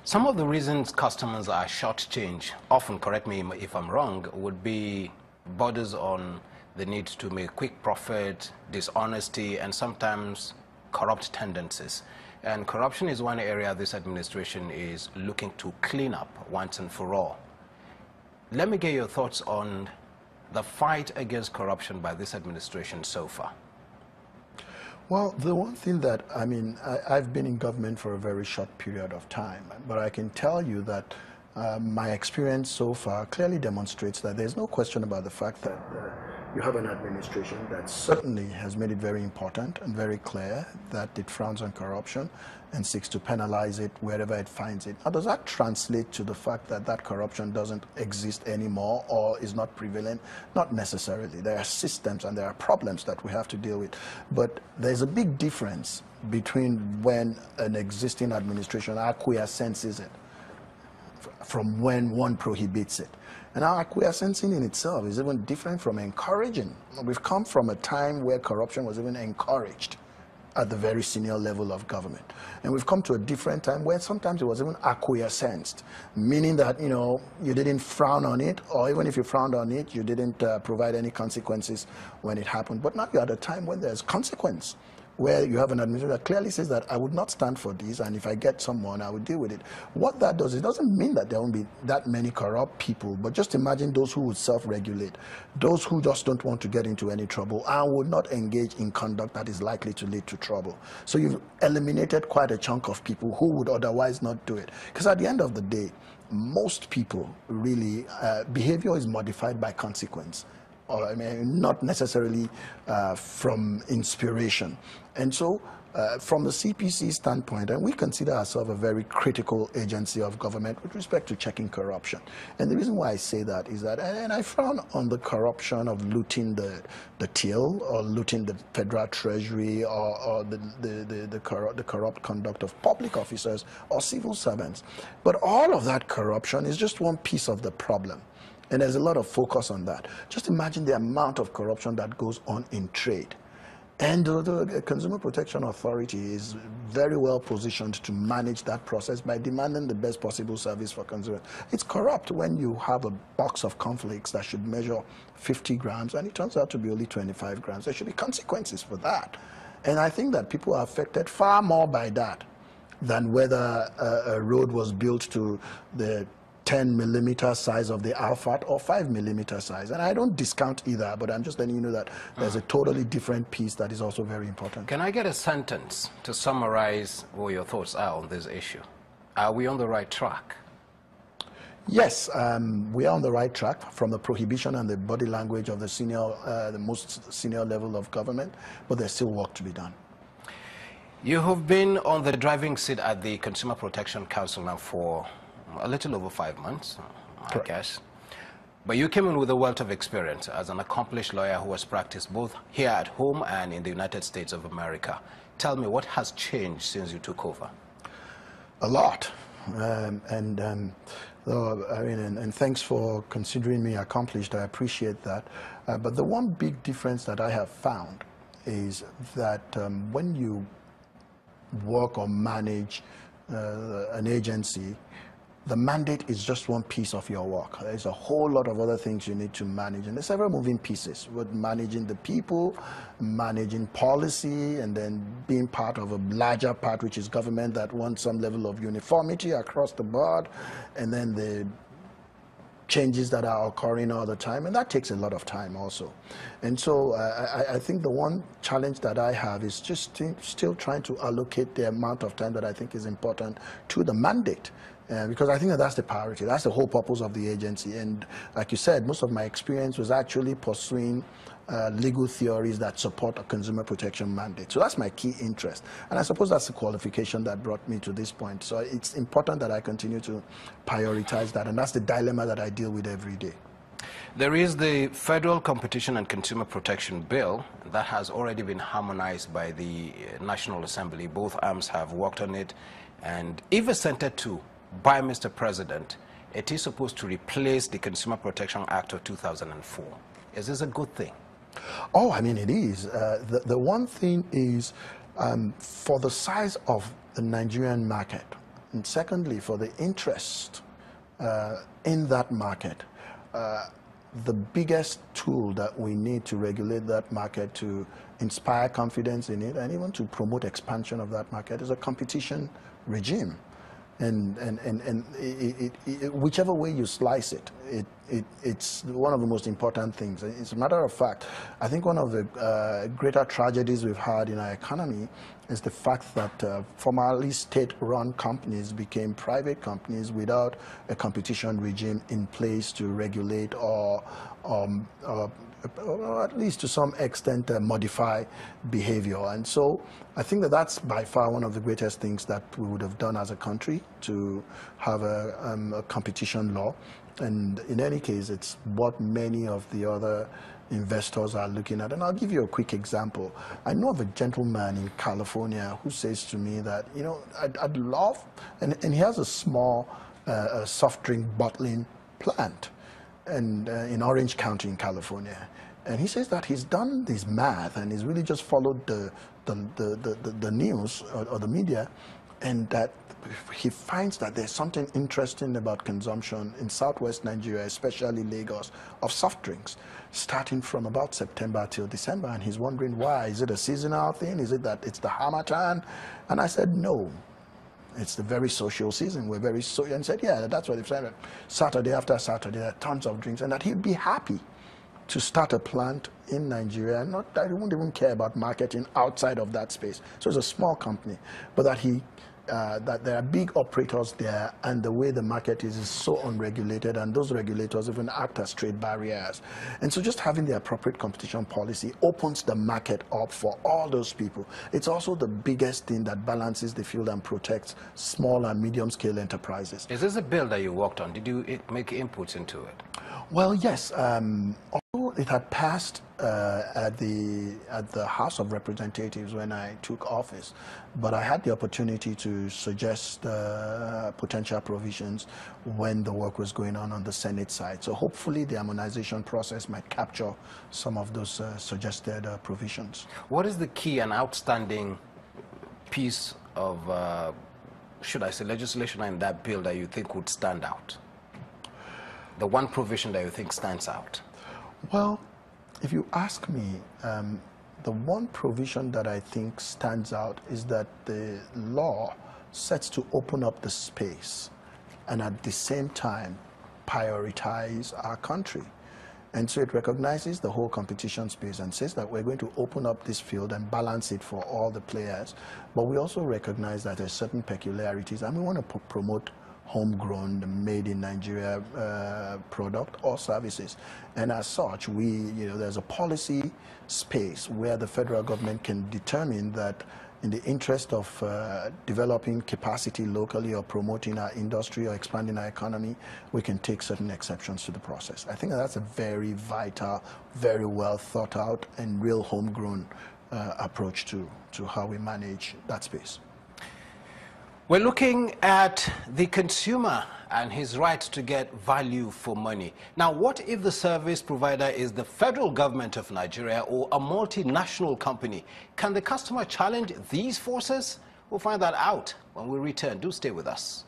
Some of the reasons customers are shortchanged, often, correct me if I'm wrong, would be borders on the need to make quick profit, dishonesty, and sometimes corrupt tendencies. And corruption is one area this administration is looking to clean up once and for all. Let me get your thoughts on the fight against corruption by this administration so far. Well, the one thing that, I've been in government for a very short period of time, but I can tell you that my experience so far clearly demonstrates that there's no question about the fact that you have an administration that certainly has made it very important and very clear that it frowns on corruption and seeks to penalize it wherever it finds it. Now, does that translate to the fact that that corruption doesn't exist anymore or is not prevalent? Not necessarily. There are systems and there are problems that we have to deal with. But there's a big difference between when an existing administration acquiesces it from when one prohibits it. And our acquiescing in itself is even different from encouraging. We've come from a time where corruption was even encouraged at the very senior level of government. And we've come to a different time where sometimes it was even acquiesced, meaning that, you didn't frown on it, or even if you frowned on it, you didn't provide any consequences when it happened. But now you're at a time when there's consequence, where you have an administration that clearly says that I would not stand for this, and if I get someone, I would deal with it. What that does, it doesn't mean that there won't be that many corrupt people, but just imagine those who would self-regulate, those who just don't want to get into any trouble and would not engage in conduct that is likely to lead to trouble. So you've eliminated quite a chunk of people who would otherwise not do it. Because at the end of the day, most people really, behavior is modified by consequence, or not necessarily from inspiration. And so from the CPC standpoint, and we consider ourselves a very critical agency of government with respect to checking corruption. And the reason why I say that is that, and I frown on the corruption of looting the till or looting the federal treasury or the corrupt conduct of public officers or civil servants. But all of that corruption is just one piece of the problem. And there's a lot of focus on that. Just imagine the amount of corruption that goes on in trade. And the Consumer Protection Authority is very well positioned to manage that process by demanding the best possible service for consumers. It's corrupt when you have a box of cornflakes that should measure 50 grams and it turns out to be only 25 grams. There should be consequences for that. And I think that people are affected far more by that than whether a road was built to the 10mm size of the Alphard or 5mm size. And I don't discount either, but I'm just letting you know that there's a totally different piece that is also very important. Can I get a sentence to summarize what your thoughts are on this issue? Are we on the right track? Yes, we are on the right track from the prohibition and the body language of the most senior level of government, but there's still work to be done. You have been on the driving seat at the Consumer Protection Council now for a little over 5 months, I guess. But you came in with a wealth of experience as an accomplished lawyer who has practiced both here at home and in the United States of America. Tell me, what has changed since you took over? A lot. And thanks for considering me accomplished. I appreciate that. But the one big difference that I have found is that when you work or manage an agency, the mandate is just one piece of your work. There's a whole lot of other things you need to manage, and there's several moving pieces with managing the people, managing policy, and then being part of a larger part, which is government that wants some level of uniformity across the board, and then the changes that are occurring all the time, and that takes a lot of time also. And so I think the one challenge that I have is just still trying to allocate the amount of time that I think is important to the mandate. Because I think that that's the priority. That's the whole purpose of the agency. And like you said, most of my experience was actually pursuing legal theories that support a consumer protection mandate. So that's my key interest. And I suppose that's the qualification that brought me to this point. So it's important that I continue to prioritize that. And that's the dilemma that I deal with every day. There is the Federal Competition and Consumer Protection Bill that has already been harmonized by the National Assembly. Both arms have worked on it. And if assented to by Mr. President, it is supposed to replace the Consumer Protection Act of 2004. Is this a good thing? Oh, I mean, it is. The one thing is, for the size of the Nigerian market, And secondly, for the interest in that market. The biggest tool that we need to regulate that market, to inspire confidence in it, and even to promote expansion of that market, is a competition regime. And whichever way you slice it, it's one of the most important things. As a matter of fact, I think one of the greater tragedies we've had in our economy is the fact that formerly state-run companies became private companies without a competition regime in place to regulate or at least to some extent modify behavior. And so I think that that's by far one of the greatest things that we would have done as a country, to have a competition law. And in any case, it's what many of the other investors are looking at. And I'll give you a quick example. I know of a gentleman in California who says to me that, you know, I'd love, and he has a small soft drink bottling plant and in Orange County in California. And he says that he's done this math and he's really just followed the news or the media, and that he finds that there's something interesting about consumption in southwest Nigeria, especially Lagos, of soft drinks, starting from about September till December. And he's wondering why. Is it a seasonal thing? Is it that it's the Harmattan? And I said, no. It's the very social season. We're very social. And he said, yeah, that's what they've said. Saturday after Saturday, there are tons of drinks, and that he'd be happy to start a plant in Nigeria. Not that he wouldn't even care about marketing outside of that space. So it's a small company, but that that there are big operators there, and the way the market is so unregulated, and those regulators even act as trade barriers. And so just having the appropriate competition policy opens the market up for all those people. It's also the biggest thing that balances the field and protects small and medium scale enterprises. Is this a bill that you worked on? Did you make inputs into it? Well, yes. Although it had passed at the House of Representatives when I took office, but I had the opportunity to suggest potential provisions when the work was going on the Senate side. So hopefully the harmonization process might capture some of those suggested provisions. What is the key and outstanding piece of, should I say, legislation in that bill that you think would stand out? The one provision that you think stands out? Well, if you ask me, the one provision that I think stands out is that the law sets to open up the space and at the same time prioritize our country. And so it recognizes the whole competition space and says that we're going to open up this field and balance it for all the players. But we also recognize that there's certain peculiarities, and we want to promote homegrown, made in Nigeria product or services. And as such, there's a policy space where the federal government can determine that in the interest of developing capacity locally or promoting our industry or expanding our economy, we can take certain exceptions to the process. I think that's a very vital, very well thought out and real homegrown approach to how we manage that space. We're looking at the consumer and his right to get value for money. Now, what if the service provider is the federal government of Nigeria or a multinational company? Can the customer challenge these forces? We'll find that out when we return. Do stay with us.